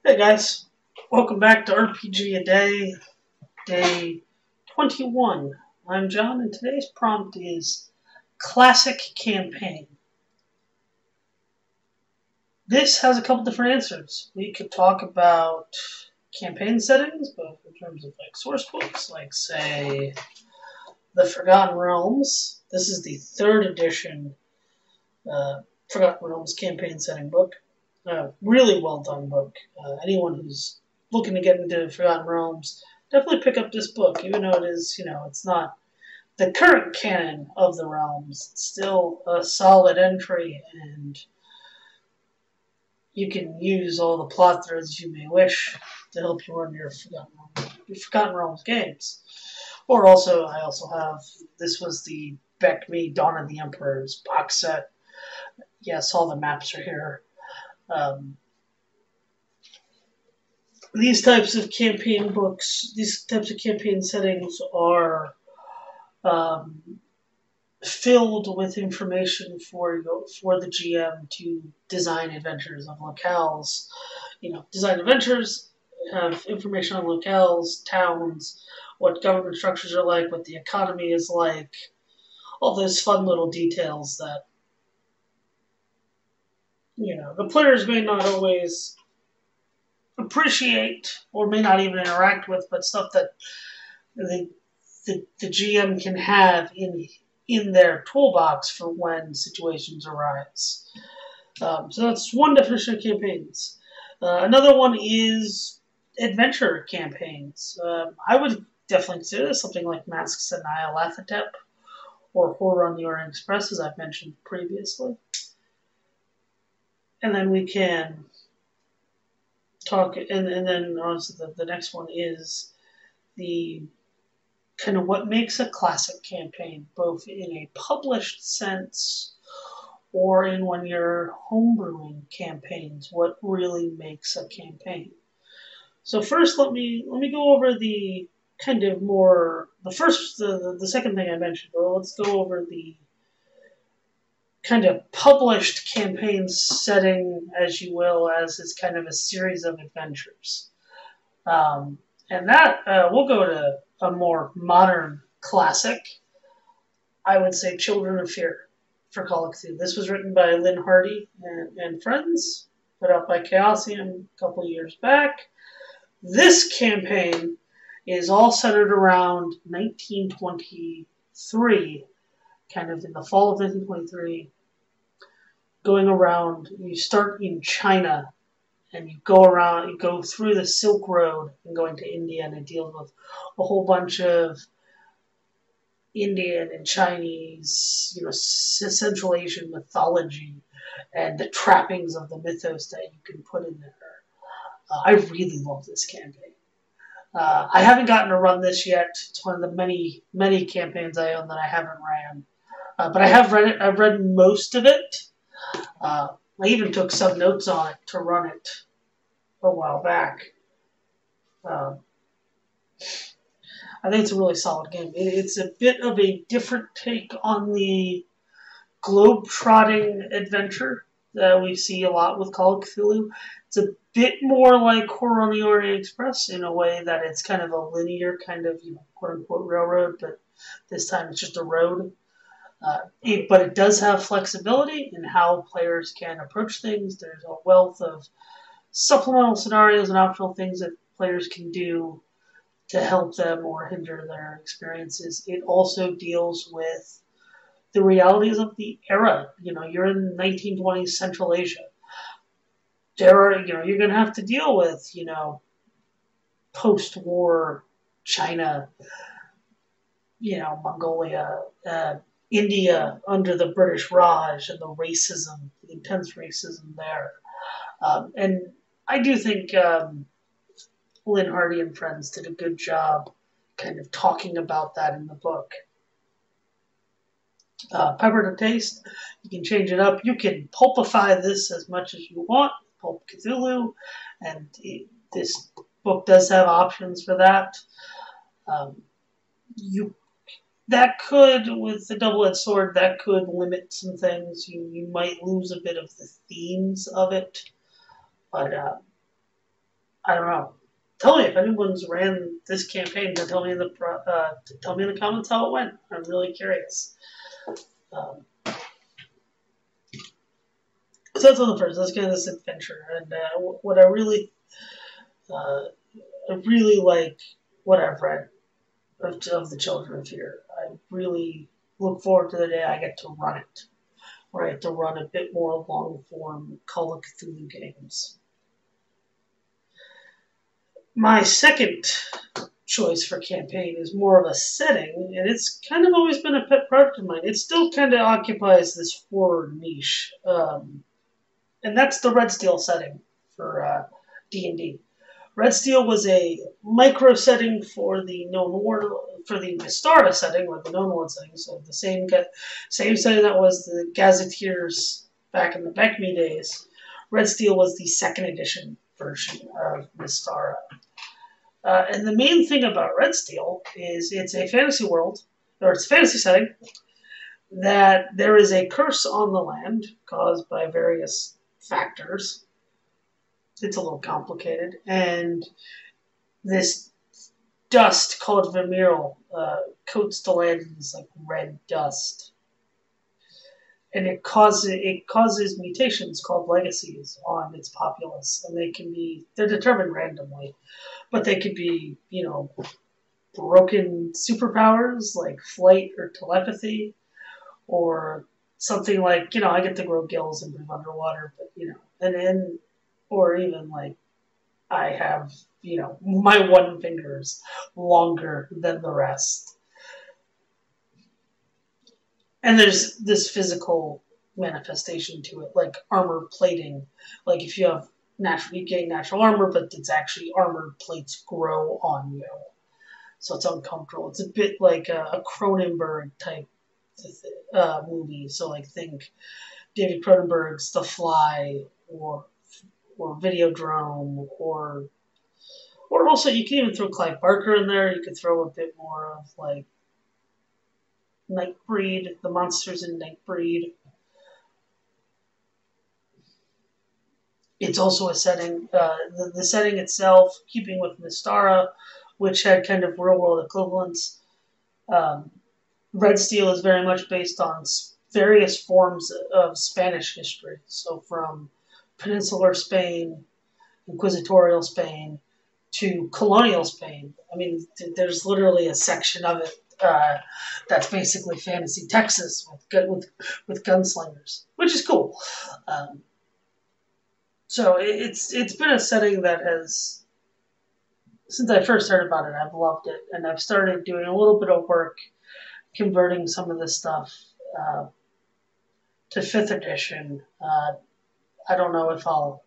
Hey guys, welcome back to RPG A Day, day 21. I'm John, and today's prompt is Classic Campaign. This has a couple different answers. We could talk about campaign settings, both in terms of like source books, like say The Forgotten Realms. This is the third edition Forgotten Realms campaign setting book. Really well done book. Anyone who's looking to get into Forgotten Realms, definitely pick up this book, even though it is, it's not the current canon of the realms. It's still a solid entry, and you can use all the plot threads you may wish to help you run your Forgotten Realms games. Or also, I also have, this was the Beck Me Dawn of the Emperors box set. Yes, all the maps are here. These types of campaign books, these types of campaign settings are filled with information for the GM to design adventures of locales. Design adventures have information on locales, towns, what government structures are like, what the economy is like, all those fun little details that the players may not always appreciate or may not even interact with, but stuff that the GM can have in their toolbox for when situations arise. So that's one definition of campaigns. Another one is adventure campaigns. I would definitely consider this something like Masks and Nyarlathotep or Horror on the Orient Express, as I've mentioned previously. And then we can talk, and then honestly, the next one is the kind of what makes a classic campaign, both in a published sense or in when you're homebrewing campaigns. What really makes a campaign? So first, let me go over the kind of more the second thing I mentioned. Well, let's go over the kind of published campaign setting, as you will, as is kind of a series of adventures. And that, we'll go to a more modern classic. I would say Children of Fear for Call of Cthulhu. This was written by Lynn Hardy and friends, put out by Chaosium a couple years back. This campaign is all centered around 1923, kind of in the fall of 1923, going around. You start in China, and you go through the Silk Road and going to India, and it deals with a whole bunch of Indian and Chinese, Central Asian mythology and the trappings of the mythos that you can put in there. I really love this campaign. I haven't gotten to run this yet. It's one of the many, many campaigns I own that I haven't ran. But I have read it. I've read most of it. I even took some notes on it to run it a while back. I think it's a really solid game. It's a bit of a different take on the globe-trotting adventure that we see a lot with Call of Cthulhu. It's a bit more like Horror on the Orient Express in a way that it's kind of a linear kind of, quote-unquote railroad, but this time it's just a road. But it does have flexibility in how players can approach things. There's a wealth of supplemental scenarios and optional things that players can do to help them or hinder their experiences. It also deals with the realities of the era. You're in 1920s Central Asia. You're going to have to deal with, post-war China, Mongolia, India under the British Raj, and the racism, the intense racism there. And I do think Lynn Hardy and friends did a good job kind of talking about that in the book. Pepper to taste. You can change it up. You can pulpify this as much as you want. Pulp Cthulhu. And this book does have options for that. That could, with the double-edged sword, that could limit some things. You might lose a bit of the themes of it. But I don't know. Tell me if anyone's ran this campaign. Tell me in the comments how it went. I'm really curious. Um, so that's on the first. Let's get into this adventure, and what uh, I really like what I've read of the Children of Fear. I really look forward to the day I get to run it, where I get to run a bit more long form Call of Cthulhu games. My second choice for campaign is more of a setting, and it's kind of always been a pet project of mine. It still kind of occupies this horror niche, and that's the Red Steel setting for D&D. Red Steel was a micro setting for the known world, for the Mystara setting, or the known world setting. So the same setting that was the Gazetteers back in the Beckme days. Red Steel was the second edition version of Mystara. And the main thing about Red Steel is it's a fantasy world, or it's a fantasy setting, that there is a curse on the land caused by various factors. It's a little complicated. And this dust called Vermeil coats the land in this like red dust. And it causes mutations called legacies on its populace. And they're determined randomly. But they could be, broken superpowers like flight or telepathy, or something like, I get to grow gills and breathe underwater, but, or even like I have, my one finger's longer than the rest. And there's this physical manifestation to it, like armor plating. Like if you have you gain natural armor, but it's actually armored plates grow on you. So it's uncomfortable. It's a bit like a Cronenberg type movie. So like think David Cronenberg's The Fly or Videodrome or also you can even throw Clive Barker in there. You could throw a bit more of like Nightbreed, the monsters in Nightbreed. It's also a setting, the setting itself, keeping with Mystara, which had kind of real-world equivalents. Red Steel is very much based on various forms of Spanish history. So from peninsular Spain, inquisitorial Spain, to colonial Spain. I mean, there's literally a section of it that's basically fantasy Texas with gunslingers, which is cool. So it's been a setting that has, since I first heard about it, I've loved it, and I've started doing a little bit of work converting some of this stuff to 5th edition. I don't know if I'll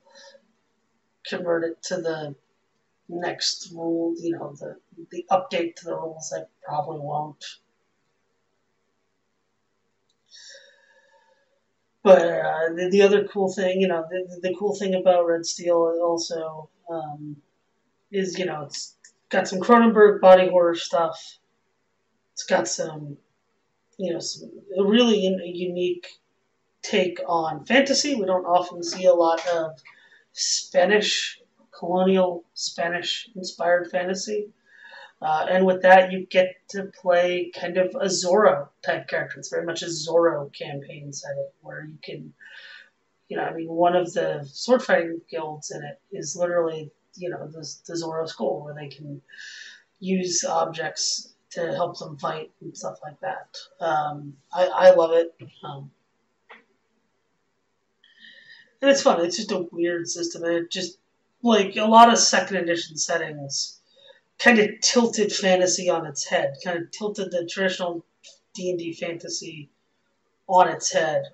convert it to the next rule, the update to the rules. I probably won't. But the other cool thing, the cool thing about Red Steel also is, it's got some Cronenberg body horror stuff. It's got some, a really unique take on fantasy. We don't often see a lot of colonial Spanish-inspired fantasy. And with that, you get to play kind of a Zorro type character. It's very much a Zorro campaign setting where you can, one of the sword fighting guilds in it is literally, the Zorro school where they can use objects to help them fight and stuff like that. I love it. And it's fun. It's just a weird system. And it just, like a lot of 2nd edition settings, kind of tilted fantasy on its head, kind of tilted the traditional D&D fantasy on its head,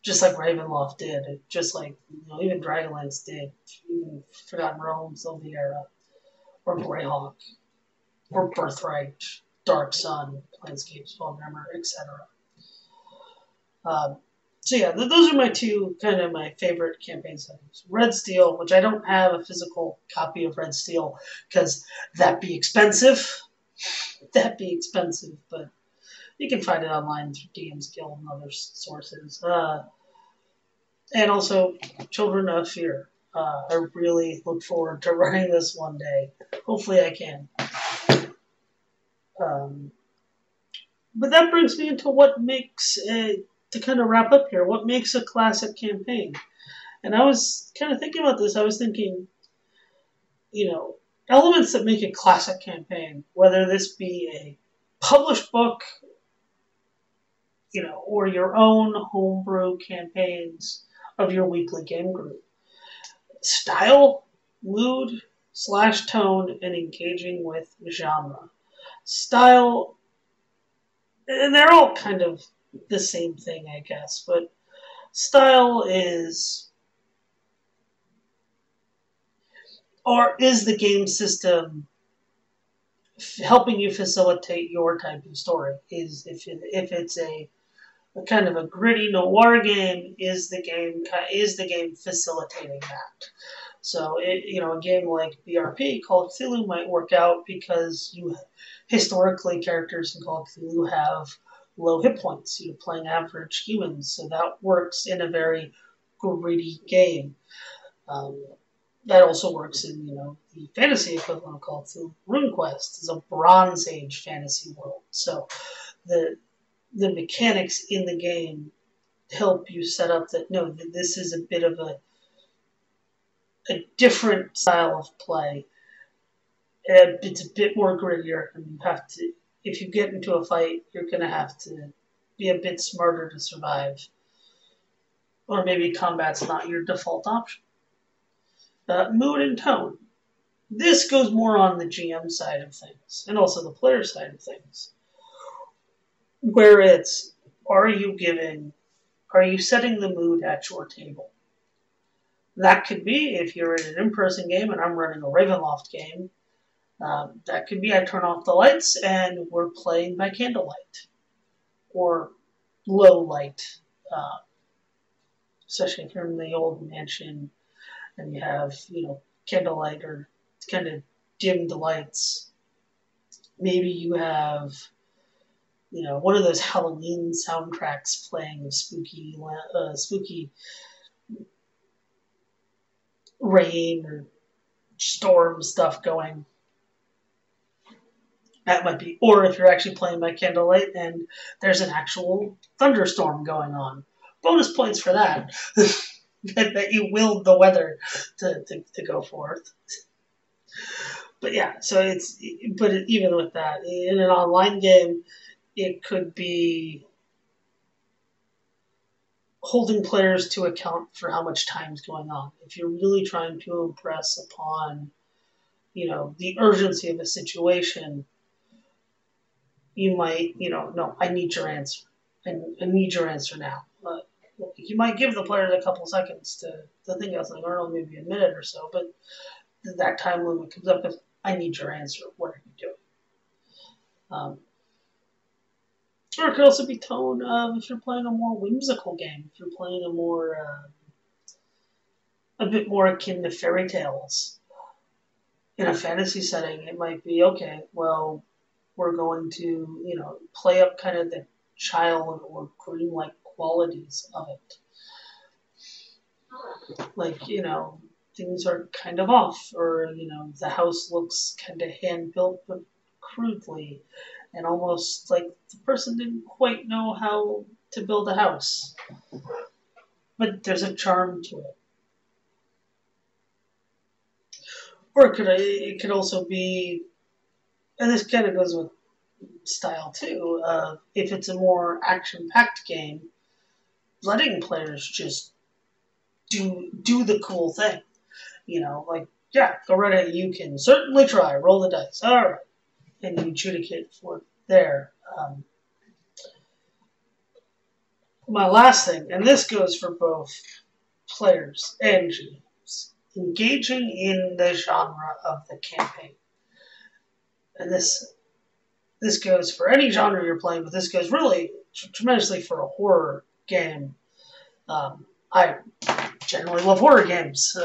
just like Ravenloft did, just like even Dragonlance did, even Forgotten Realms of the era, or Greyhawk, or Birthright, Dark Sun, Planescape, Spellgrimmer, etc. So yeah, those are my two kind of my favorite campaign settings. Red Steel, which I don't have a physical copy of Red Steel because that'd be expensive. But you can find it online through DM's Guild and other sources. And also Children of Fear. I really look forward to running this one day. Hopefully I can. But that brings me into what makes, to kind of wrap up here, what makes a classic campaign? And I was kind of thinking about this. I was thinking, elements that make a classic campaign, whether this be a published book, or your own homebrew campaigns of your weekly game group. Style, mood, / tone, and engaging with genre. Style, and they're all kind of the same thing, I guess, but style is the game system helping you facilitate your type of story? Is if it's a kind of a gritty noir game, is the game facilitating that? So a game like BRP, Call of Cthulhu, might work out because historically characters in Call of Cthulhu have low hit points. You're playing average humans, so that works in a very gritty game. That also works in the fantasy equivalent of Call of Cthulhu. RuneQuest is a Bronze Age fantasy world, so the mechanics in the game help you set up that this is a bit of a different style of play. It's a bit more grittier, and you have to, if you get into a fight, you're going to have to be a bit smarter to survive. Or maybe combat's not your default option. Mood and tone. This goes more on the GM side of things, and also the player side of things. Where it's, are you setting the mood at your table? That could be, if you're in an in-person game and I'm running a Ravenloft game, that could be I turn off the lights and we're playing by candlelight. Or low light. Especially if you're in the old mansion and you have, candlelight or kind of dimmed lights. Maybe you have one of those Halloween soundtracks playing of spooky rain or storm stuff going. That might be, or if you're actually playing by candlelight and there's an actual thunderstorm going on. Bonus points for that. that you willed the weather to go forth. But yeah, even with that, in an online game, it could be holding players to account for how much time's going on. If you're really trying to impress upon, the urgency of a situation, you might, no, I need your answer. I need your answer now. You might give the players a couple seconds to think of something, or maybe a minute or so, but that time limit comes up with, I need your answer. What are you doing? Or it could also be tone of if you're playing a more whimsical game, if you're playing a bit more akin to fairy tales. In a fantasy setting, it might be, okay, well, we're going to, play up kind of the child or dreamlike qualities of it. Like, things are kind of off, or, the house looks kind of hand-built but crudely, and almost like the person didn't quite know how to build a house. But there's a charm to it. Or it could also be, and this kind of goes with style too, if it's a more action-packed game, letting players just do the cool thing. Like, yeah, go right ahead, you can certainly try, roll the dice, alright. And you adjudicate for there. My last thing, and this goes for both players and GMs, engaging in the genre of the campaign. And this goes for any genre you're playing, but this goes really tremendously for a horror game. I generally love horror games.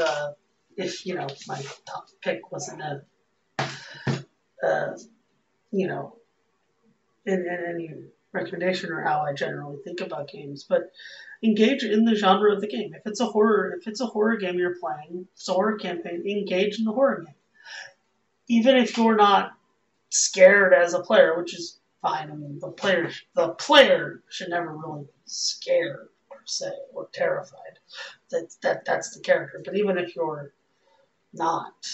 If, my top pick wasn't in any recommendation or how I generally think about games, but engage in the genre of the game. If it's a horror game you're playing, it's a horror campaign, engage in the horror game. Even if you're not scared as a player, which is fine. I mean, the player should never really be scared per se or terrified. That's the character. But even if you're not,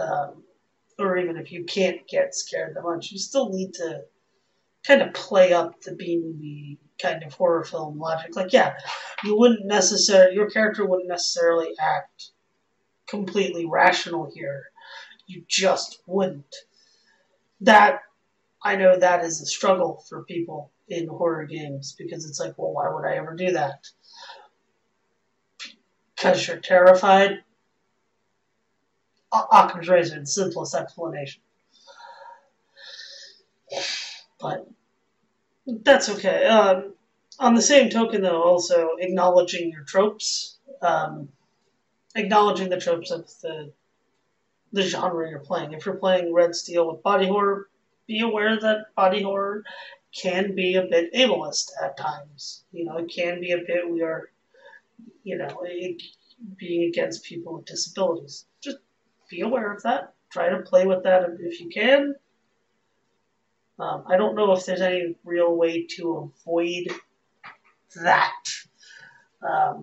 um, or even if you can't get scared that much, you still need to kind of play up the B-movie kind of horror film logic. Like, yeah, your character wouldn't necessarily act completely rational here. You just wouldn't. That, I know that is a struggle for people in horror games because it's like, well, why would I ever do that? Because you're terrified? Occam's razor, the simplest explanation. But that's okay. On the same token, though, also acknowledging your tropes, acknowledging the tropes of the genre you're playing. If you're playing Red Steel with body horror, be aware that body horror can be a bit ableist at times. It can be a bit we are, being against people with disabilities. Just be aware of that. Try to play with that if you can. I don't know if there's any real way to avoid that. I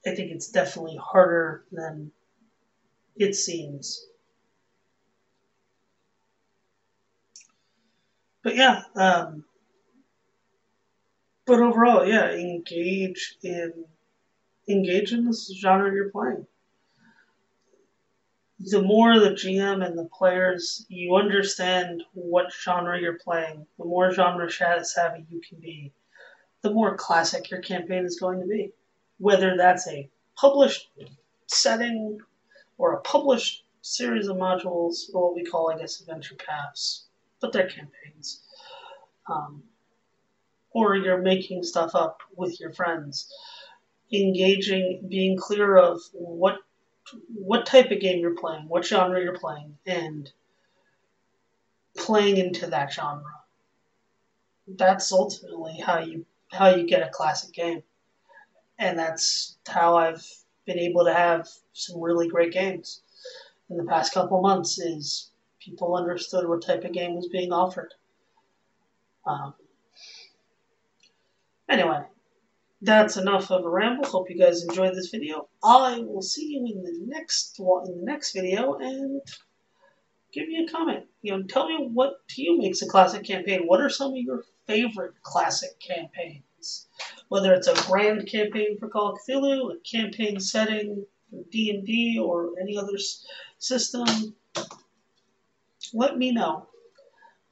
think it's definitely harder than it seems. But yeah, but overall, yeah, engage in this genre you're playing. The more the GM and the players you understand what genre you're playing, the more genre savvy you can be, the more classic your campaign is going to be. Whether that's a published setting or a published series of modules, or what we call, I guess, adventure paths, but they're campaigns. Or you're making stuff up with your friends. Engaging, being clear of what type of game you're playing, what genre you're playing, and playing into that genre. That's ultimately how you get a classic game. And that's how I've been able to have some really great games in the past couple months, is people understood what type of game was being offered. Anyway, that's enough of a ramble. Hope you guys enjoyed this video. I will see you in the next video, and give me a comment. Tell me what to you makes a classic campaign. What are some of your favorite classic campaigns? Whether it's a grand campaign for Call of Cthulhu, a campaign setting for D&D, or any other system, let me know.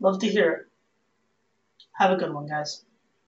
Love to hear it. Have a good one, guys.